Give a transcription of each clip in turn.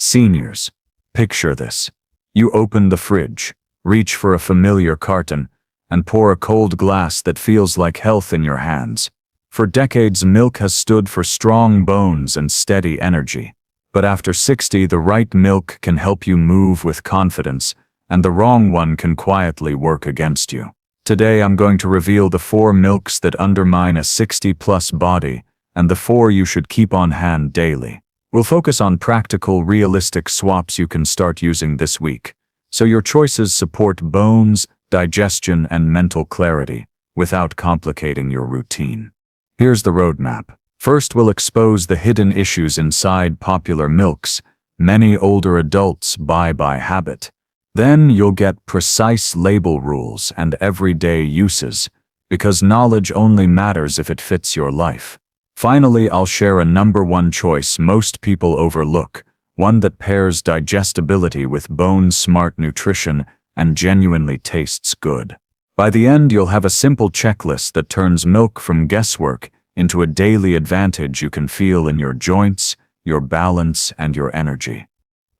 Seniors, picture this. You open the fridge, reach for a familiar carton, and pour a cold glass that feels like health in your hands. For decades, milk has stood for strong bones and steady energy. But after 60, the right milk can help you move with confidence, and the wrong one can quietly work against you. Today, I'm going to reveal the 4 milks that undermine a 60-plus body, and the 4 you should keep on hand daily. We'll focus on practical, realistic swaps you can start using this week, so your choices support bones, digestion, and mental clarity, without complicating your routine. Here's the roadmap. First, we'll expose the hidden issues inside popular milks many older adults buy by habit. Then you'll get precise label rules and everyday uses, because knowledge only matters if it fits your life. Finally, I'll share a number 1 choice most people overlook, one that pairs digestibility with bone-smart nutrition and genuinely tastes good. By the end, you'll have a simple checklist that turns milk from guesswork into a daily advantage you can feel in your joints, your balance, and your energy.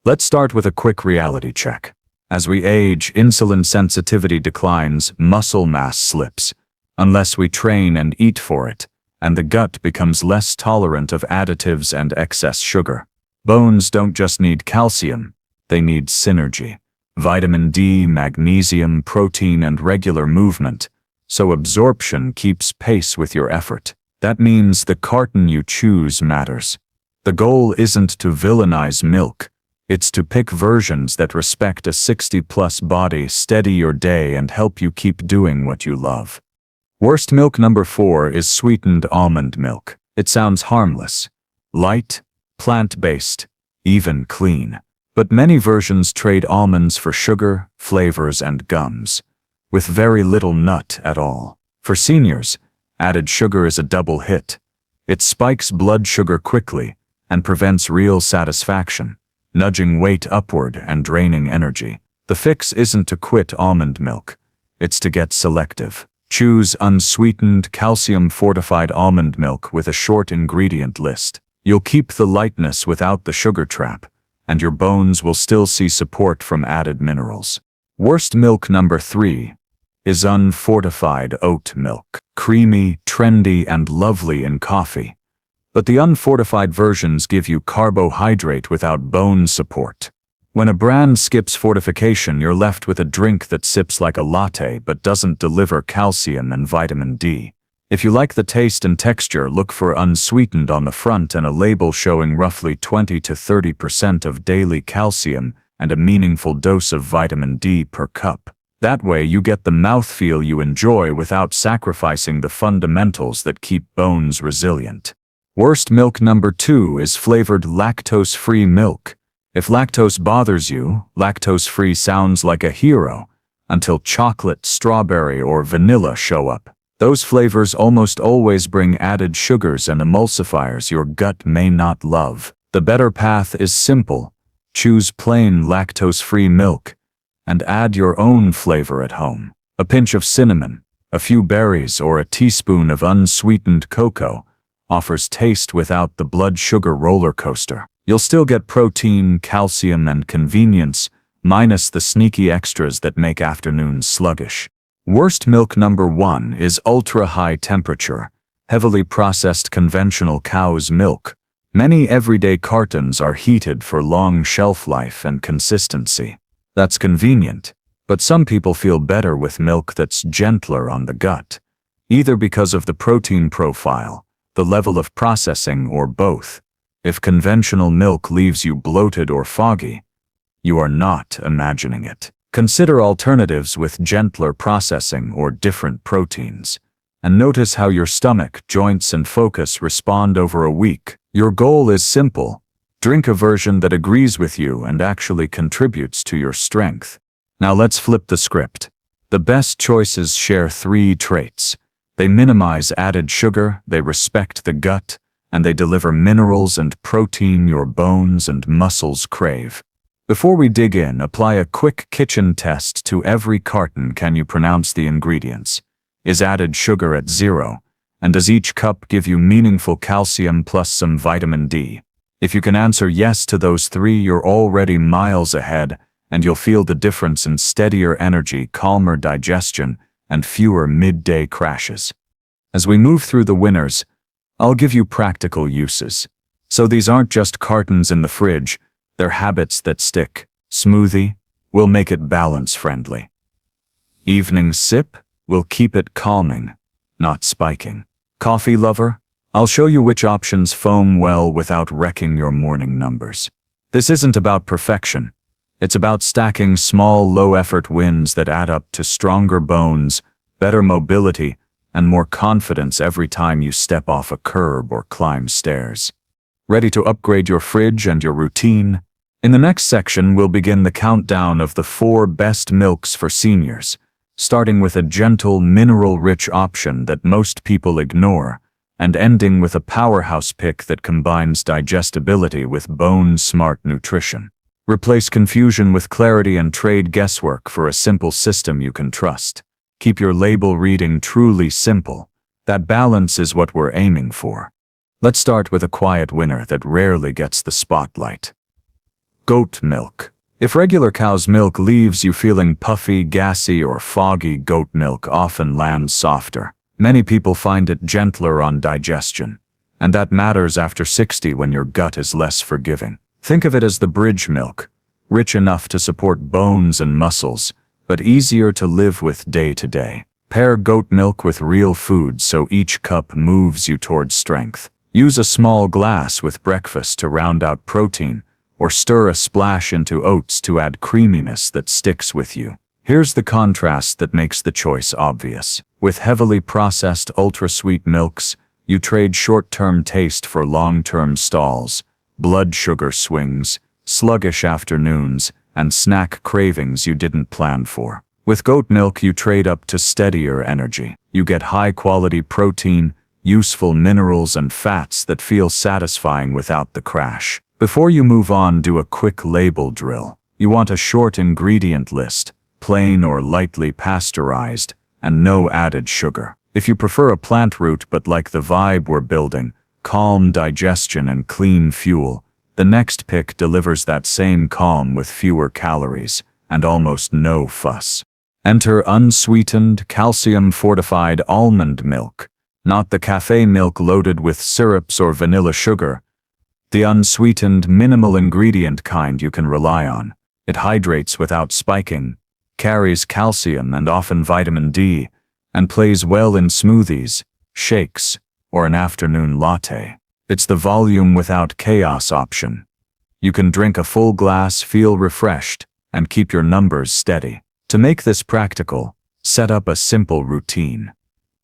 Let's start with a quick reality check. As we age, insulin sensitivity declines, muscle mass slips, unless we train and eat for it, and the gut becomes less tolerant of additives and excess sugar. Bones don't just need calcium, they need synergy. Vitamin D, magnesium, protein, and regular movement, so absorption keeps pace with your effort. That means the carton you choose matters. The goal isn't to villainize milk, it's to pick versions that respect a 60-plus body, steady your day, and help you keep doing what you love. Worst milk number 4 is sweetened almond milk. It sounds harmless, light, plant-based, even clean. But many versions trade almonds for sugar, flavors, and gums, with very little nut at all. For seniors, added sugar is a double hit. It spikes blood sugar quickly and prevents real satisfaction, nudging weight upward and draining energy. The fix isn't to quit almond milk, it's to get selective. Choose unsweetened, calcium-fortified almond milk with a short ingredient list. You'll keep the lightness without the sugar trap, and your bones will still see support from added minerals. Worst milk number 3 is unfortified oat milk. Creamy, trendy, and lovely in coffee. But the unfortified versions give you carbohydrate without bone support. When a brand skips fortification, you're left with a drink that sips like a latte but doesn't deliver calcium and vitamin D. If you like the taste and texture, look for unsweetened on the front and a label showing roughly 20 to 30% of daily calcium and a meaningful dose of vitamin D per cup. That way you get the mouthfeel you enjoy without sacrificing the fundamentals that keep bones resilient. Worst milk number 2 is flavored lactose-free milk. If lactose bothers you, lactose-free sounds like a hero, until chocolate, strawberry, or vanilla show up. Those flavors almost always bring added sugars and emulsifiers your gut may not love. The better path is simple. Choose plain lactose-free milk and add your own flavor at home. A pinch of cinnamon, a few berries, or a teaspoon of unsweetened cocoa offers taste without the blood sugar roller coaster. You'll still get protein, calcium, and convenience, minus the sneaky extras that make afternoons sluggish. Worst milk number 1 is ultra-high temperature, heavily processed conventional cow's milk. Many everyday cartons are heated for long shelf life and consistency. That's convenient, but some people feel better with milk that's gentler on the gut, either because of the protein profile, the level of processing, or both. If conventional milk leaves you bloated or foggy, you are not imagining it. Consider alternatives with gentler processing or different proteins, and notice how your stomach, joints, and focus respond over a week. Your goal is simple. Drink a version that agrees with you and actually contributes to your strength. Now let's flip the script. The best choices share 3 traits. They minimize added sugar, they respect the gut, and they deliver minerals and protein your bones and muscles crave. Before we dig in, apply a quick kitchen test to every carton. Can you pronounce the ingredients? Is added sugar at 0? And does each cup give you meaningful calcium plus some vitamin D? If you can answer yes to those three, you're already miles ahead, and you'll feel the difference in steadier energy, calmer digestion, and fewer midday crashes. As we move through the winners, I'll give you practical uses. So these aren't just cartons in the fridge, they're habits that stick. Smoothie, we'll make it balance-friendly. Evening sip, we'll keep it calming, not spiking. Coffee lover, I'll show you which options foam well without wrecking your morning numbers. This isn't about perfection. It's about stacking small, low-effort wins that add up to stronger bones, better mobility, and more confidence every time you step off a curb or climb stairs. Ready to upgrade your fridge and your routine? In the next section, we'll begin the countdown of the 4 best milks for seniors, starting with a gentle, mineral-rich option that most people ignore, and ending with a powerhouse pick that combines digestibility with bone-smart nutrition. Replace confusion with clarity and trade guesswork for a simple system you can trust. Keep your label reading truly simple. That balance is what we're aiming for. Let's start with a quiet winner that rarely gets the spotlight. Goat milk. If regular cow's milk leaves you feeling puffy, gassy, or foggy, goat milk often lands softer. Many people find it gentler on digestion, and that matters after 60 when your gut is less forgiving. Think of it as the bridge milk, rich enough to support bones and muscles, but easier to live with day to day. Pair goat milk with real food so each cup moves you towards strength. Use a small glass with breakfast to round out protein, or stir a splash into oats to add creaminess that sticks with you. Here's the contrast that makes the choice obvious. With heavily processed ultra-sweet milks, you trade short-term taste for long-term stalls, blood sugar swings, sluggish afternoons, and snack cravings you didn't plan for. With goat milk, you trade up to steadier energy. You get high-quality protein, useful minerals, and fats that feel satisfying without the crash. Before you move on, do a quick label drill. You want a short ingredient list, plain or lightly pasteurized, and no added sugar. If you prefer a plant root but like the vibe we're building, calm digestion and clean fuel, the next pick delivers that same calm with fewer calories and almost no fuss. Enter unsweetened, calcium-fortified almond milk, not the cafe milk loaded with syrups or vanilla sugar. The unsweetened, minimal ingredient kind you can rely on. It hydrates without spiking, carries calcium and often vitamin D, and plays well in smoothies, shakes, or an afternoon latte. It's the volume without chaos option. You can drink a full glass, feel refreshed, and keep your numbers steady. To make this practical, set up a simple routine.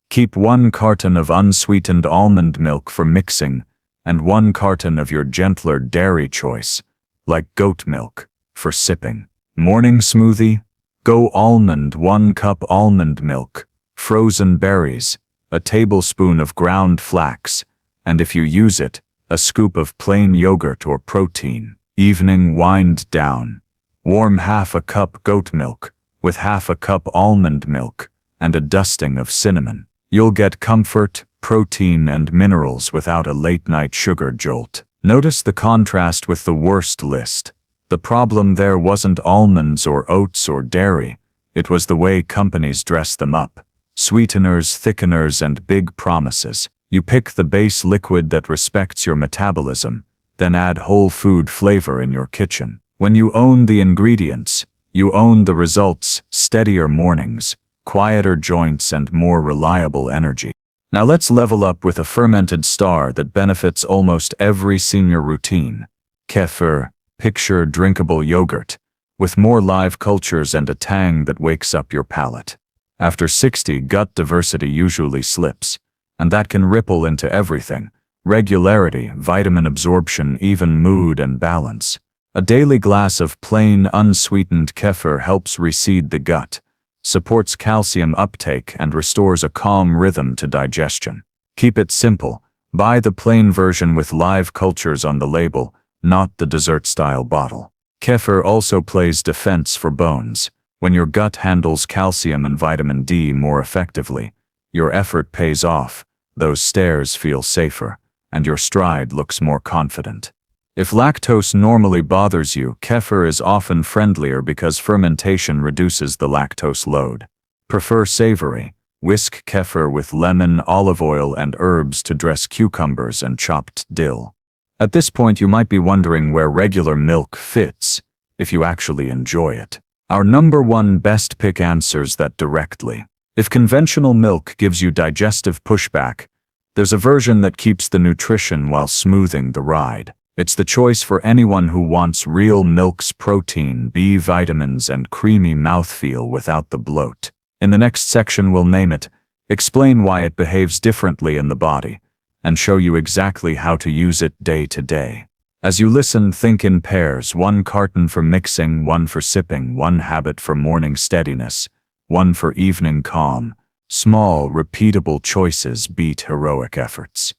Keep 1 carton of unsweetened almond milk for mixing, and 1 carton of your gentler dairy choice, like goat milk, for sipping. Morning smoothie? Go almond. 1 cup almond milk, frozen berries, a tablespoon of ground flax, and if you use it, a scoop of plain yogurt or protein. Evening wind down. Warm half a cup goat milk with half a cup almond milk and a dusting of cinnamon. You'll get comfort, protein, and minerals without a late-night sugar jolt. Notice the contrast with the worst list. The problem there wasn't almonds or oats or dairy. It was the way companies dress them up. Sweeteners, thickeners, and big promises. You pick the base liquid that respects your metabolism, then add whole food flavor in your kitchen. When you own the ingredients, you own the results: steadier mornings, quieter joints, and more reliable energy. Now let's level up with a fermented star that benefits almost every senior routine. Kefir. Picture drinkable yogurt, with more live cultures and a tang that wakes up your palate. After 60, gut diversity usually slips, and that can ripple into everything: regularity, vitamin absorption, even mood and balance. A daily glass of plain, unsweetened kefir helps reseed the gut, supports calcium uptake, and restores a calm rhythm to digestion. Keep it simple. Buy the plain version with live cultures on the label, not the dessert-style bottle. Kefir also plays defense for bones. When your gut handles calcium and vitamin D more effectively, your effort pays off, those stairs feel safer, and your stride looks more confident. If lactose normally bothers you, kefir is often friendlier because fermentation reduces the lactose load. Prefer savory. Whisk kefir with lemon, olive oil, and herbs to dress cucumbers and chopped dill. At this point, you might be wondering where regular milk fits, if you actually enjoy it. Our number one best pick answers that directly. If conventional milk gives you digestive pushback, there's a version that keeps the nutrition while smoothing the ride. It's the choice for anyone who wants real milk's protein, B vitamins, and creamy mouthfeel without the bloat. In the next section, we'll name it, explain why it behaves differently in the body, and show you exactly how to use it day to day. As you listen, think in pairs: one carton for mixing, one for sipping, one habit for morning steadiness, one for evening calm. Small, repeatable choices beat heroic efforts.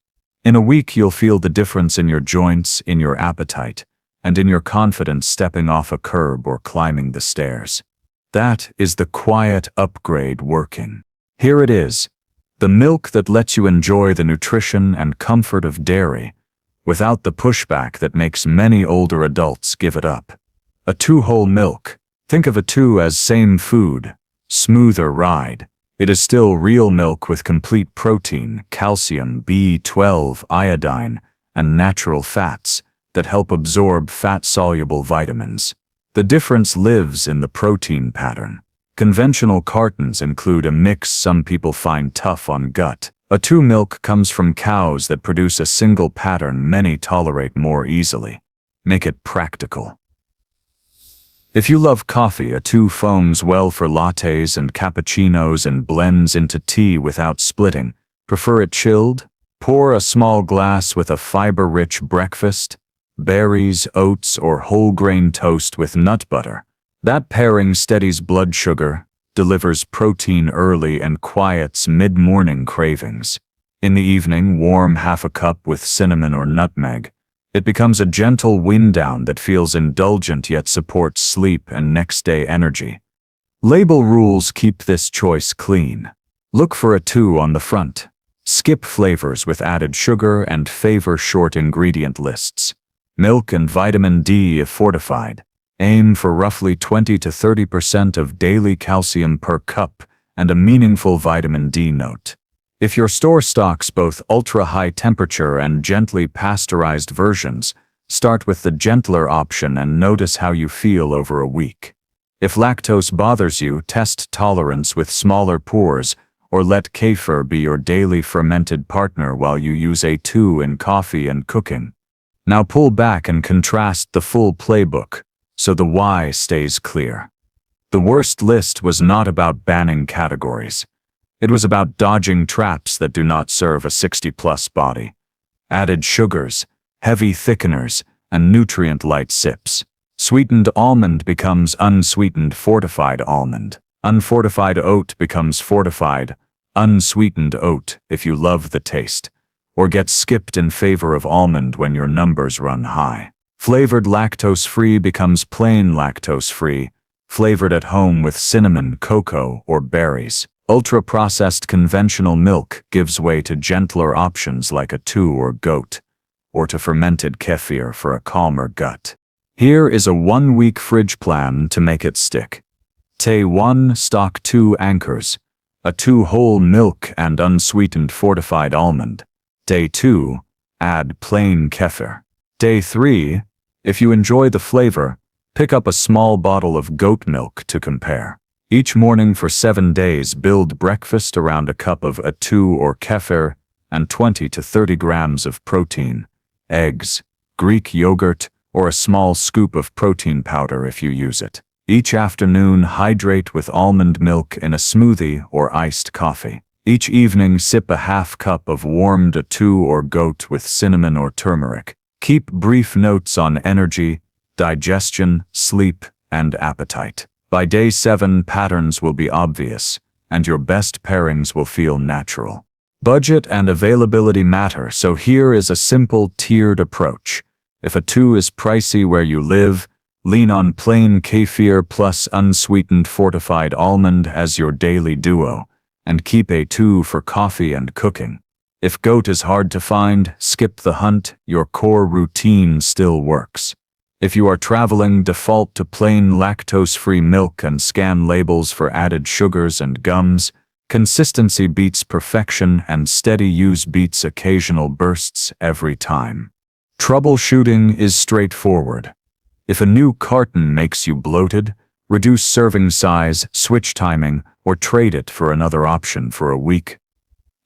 In a week, you'll feel the difference in your joints, in your appetite, and in your confidence stepping off a curb or climbing the stairs. That is the quiet upgrade working. Here it is, the milk that lets you enjoy the nutrition and comfort of dairy, without the pushback that makes many older adults give it up. A 2 whole milk. Think of a 2 as same food, smoother ride. It is still real milk with complete protein, calcium, B12, iodine, and natural fats that help absorb fat-soluble vitamins. The difference lives in the protein pattern. Conventional cartons include a mix some people find tough on gut. A 2 milk comes from cows that produce a single pattern many tolerate more easily. Make it practical. If you love coffee, a 2 foams well for lattes and cappuccinos and blends into tea without splitting. Prefer it chilled? Pour a small glass with a fiber-rich breakfast, berries, oats, or whole grain toast with nut butter. That pairing steadies blood sugar, delivers protein early, and quiets mid-morning cravings. In the evening, warm half a cup with cinnamon or nutmeg. It becomes a gentle wind down that feels indulgent yet supports sleep and next-day energy. Label rules keep this choice clean. Look for a 2 on the front. Skip flavors with added sugar and favor short ingredient lists. Milk and vitamin D if fortified. Aim for roughly 20 to 30% of daily calcium per cup and a meaningful vitamin D note. If your store stocks both ultra-high temperature and gently pasteurized versions, start with the gentler option and notice how you feel over a week. If lactose bothers you, test tolerance with smaller pours, or let kefir be your daily fermented partner while you use a 2 in coffee and cooking. Now pull back and contrast the full playbook, so the why stays clear. The worst list was not about banning categories. It was about dodging traps that do not serve a 60-plus body. Added sugars, heavy thickeners, and nutrient-light sips. Sweetened almond becomes unsweetened fortified almond. Unfortified oat becomes fortified, unsweetened oat if you love the taste, or gets skipped in favor of almond when your numbers run high. Flavored lactose-free becomes plain lactose-free, flavored at home with cinnamon, cocoa, or berries. Ultra-processed conventional milk gives way to gentler options like a 2 or goat, or to fermented kefir for a calmer gut. Here is a 1-week fridge plan to make it stick. Day 1, stock 2 anchors, a 2 whole milk and unsweetened fortified almond. Day 2, add plain kefir. Day 3, if you enjoy the flavor, pick up a small bottle of goat milk to compare. Each morning for 7 days, build breakfast around a cup of a 2 or kefir and 20 to 30 grams of protein, eggs, Greek yogurt, or a small scoop of protein powder if you use it. Each afternoon, hydrate with almond milk in a smoothie or iced coffee. Each evening, sip a half cup of warmed a 2 or goat with cinnamon or turmeric. Keep brief notes on energy, digestion, sleep, and appetite. By day 7, patterns will be obvious, and your best pairings will feel natural. Budget and availability matter, so here is a simple tiered approach. If a 2 is pricey where you live, lean on plain kefir plus unsweetened fortified almond as your daily duo, and keep a 2 for coffee and cooking. If goat is hard to find, skip the hunt, your core routine still works. If you are traveling, default to plain lactose-free milk and scan labels for added sugars and gums. Consistency beats perfection and steady use beats occasional bursts every time. Troubleshooting is straightforward. If a new carton makes you bloated, reduce serving size, switch timing, or trade it for another option for a week.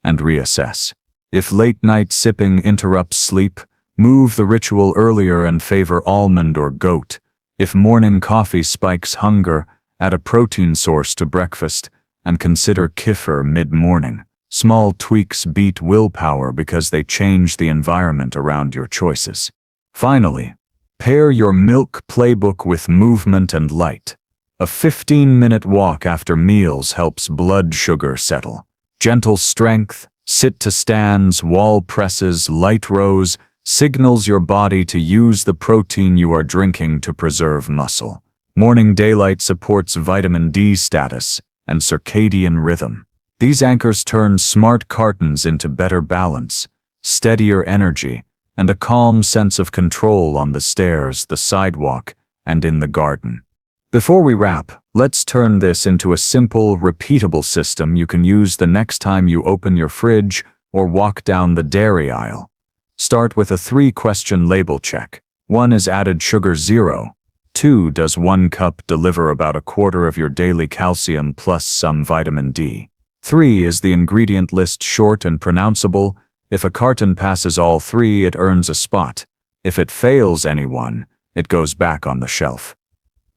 And reassess. If late-night sipping interrupts sleep, move the ritual earlier and favor almond or goat. If morning coffee spikes hunger, add a protein source to breakfast and consider kefir mid-morning. Small tweaks beat willpower because they change the environment around your choices. Finally, pair your milk playbook with movement and light. A 15-minute walk after meals helps blood sugar settle. Gentle strength, sit to stands, wall presses, light rows, signals your body to use the protein you are drinking to preserve muscle. Morning daylight supports vitamin D status and circadian rhythm. These anchors turn smart cartons into better balance, steadier energy, and a calm sense of control on the stairs, the sidewalk, and in the garden. Before we wrap, let's turn this into a simple, repeatable system you can use the next time you open your fridge or walk down the dairy aisle. Start with a 3-question label check. 1 is added sugar 0. 2, does 1 cup deliver about 1/4 of your daily calcium plus some vitamin D? 3, is the ingredient list short and pronounceable? If a carton passes all 3, it earns a spot. If it fails any one, it goes back on the shelf.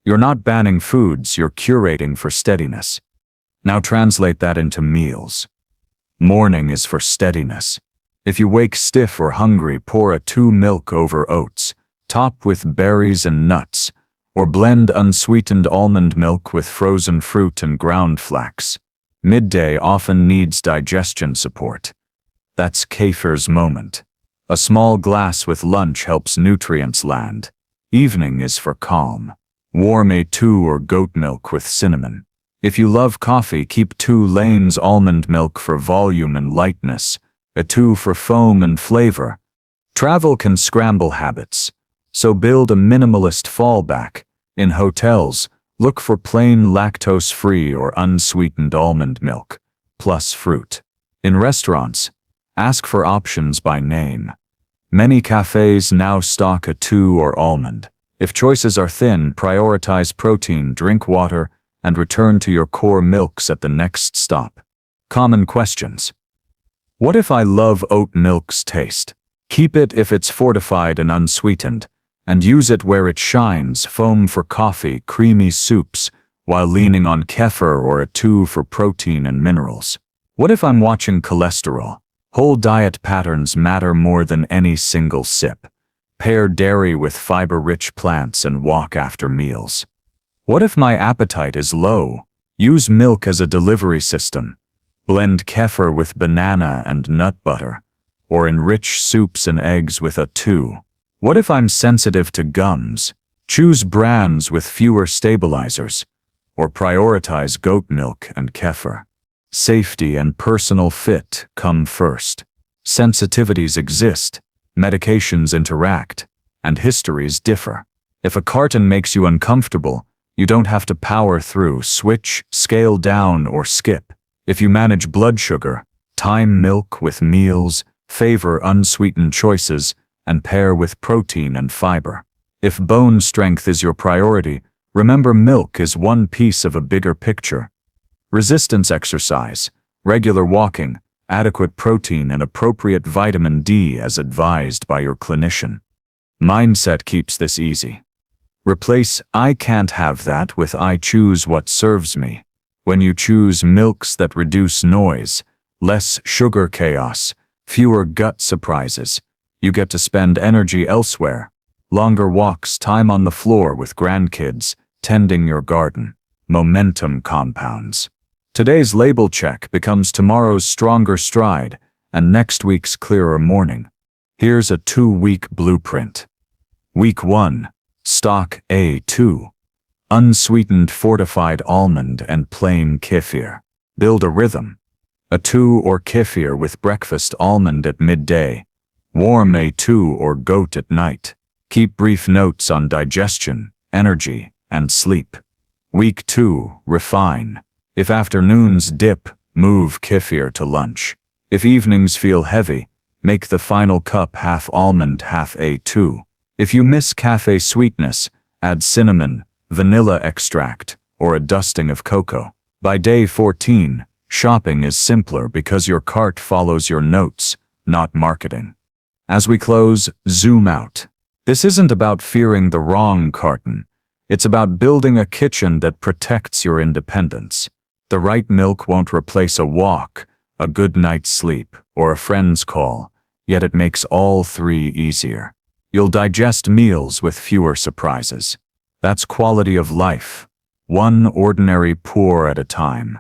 You're not banning foods, you're curating for steadiness. Now translate that into meals. Morning is for steadiness. If you wake stiff or hungry, pour a 2 milk over oats, top with berries and nuts, or blend unsweetened almond milk with frozen fruit and ground flax. Midday often needs digestion support. That's kefir's moment. A small glass with lunch helps nutrients land. Evening is for calm. Warm a 2 or goat milk with cinnamon. If you love coffee, keep 2 lanes almond milk for volume and lightness, a 2 for foam and flavor. Travel can scramble habits, so build a minimalist fallback. In hotels, look for plain lactose-free or unsweetened almond milk, plus fruit. In restaurants, ask for options by name. Many cafes now stock a 2 or almond. If choices are thin, prioritize protein, drink water, and return to your core milks at the next stop. Common questions. What if I love oat milk's taste? Keep it if it's fortified and unsweetened, and use it where it shines, foam for coffee, creamy soups, while leaning on kefir or a 2 for protein and minerals. What if I'm watching cholesterol? Whole diet patterns matter more than any single sip. Pair dairy with fiber-rich plants and walk after meals. What if my appetite is low? Use milk as a delivery system. Blend kefir with banana and nut butter, or enrich soups and eggs with a 2. What if I'm sensitive to gums? Choose brands with fewer stabilizers, or prioritize goat milk and kefir. Safety and personal fit come first. Sensitivities exist, medications interact, and histories differ. If a carton makes you uncomfortable, you don't have to power through, switch, scale down, or skip. If you manage blood sugar, time milk with meals, favor unsweetened choices, and pair with protein and fiber. If bone strength is your priority, remember milk is one piece of a bigger picture. Resistance exercise, regular walking, adequate protein, and appropriate vitamin D as advised by your clinician. Mindset keeps this easy. Replace "I can't have that" with "I choose what serves me." When you choose milks that reduce noise, less sugar chaos, fewer gut surprises, you get to spend energy elsewhere. Longer walks, time on the floor with grandkids, tending your garden. Momentum compounds. Today's label check becomes tomorrow's stronger stride and next week's clearer morning. Here's a 2-week blueprint. Week 1. Stock A2. Unsweetened fortified almond and plain kefir. Build a rhythm. A2 or kefir with breakfast, almond at midday. Warm A2 or goat at night. Keep brief notes on digestion, energy, and sleep. Week 2, refine. If afternoons dip, move kefir to lunch. If evenings feel heavy, make the final cup half almond, half A2. If you miss cafe sweetness, add cinnamon, vanilla extract, or a dusting of cocoa. By day 14, shopping is simpler because your cart follows your notes, not marketing. As we close, zoom out. This isn't about fearing the wrong carton. It's about building a kitchen that protects your independence. The right milk won't replace a walk, a good night's sleep, or a friend's call, yet it makes all three easier. You'll digest meals with fewer surprises. That's quality of life, one ordinary pour at a time.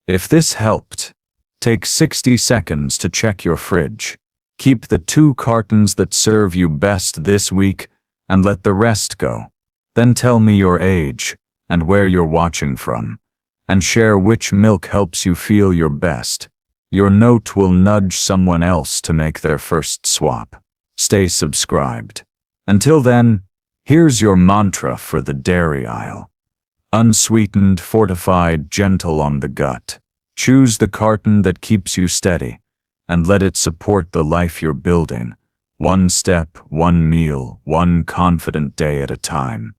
If this helped, take 60 seconds to check your fridge. Keep the 2 cartons that serve you best this week and let the rest go. Then tell me your age and where you're watching from, and share which milk helps you feel your best. Your note will nudge someone else to make their first swap. Stay subscribed. Until then, here's your mantra for the dairy aisle. Unsweetened, fortified, gentle on the gut. Choose the carton that keeps you steady, and let it support the life you're building. One step, one meal, one confident day at a time.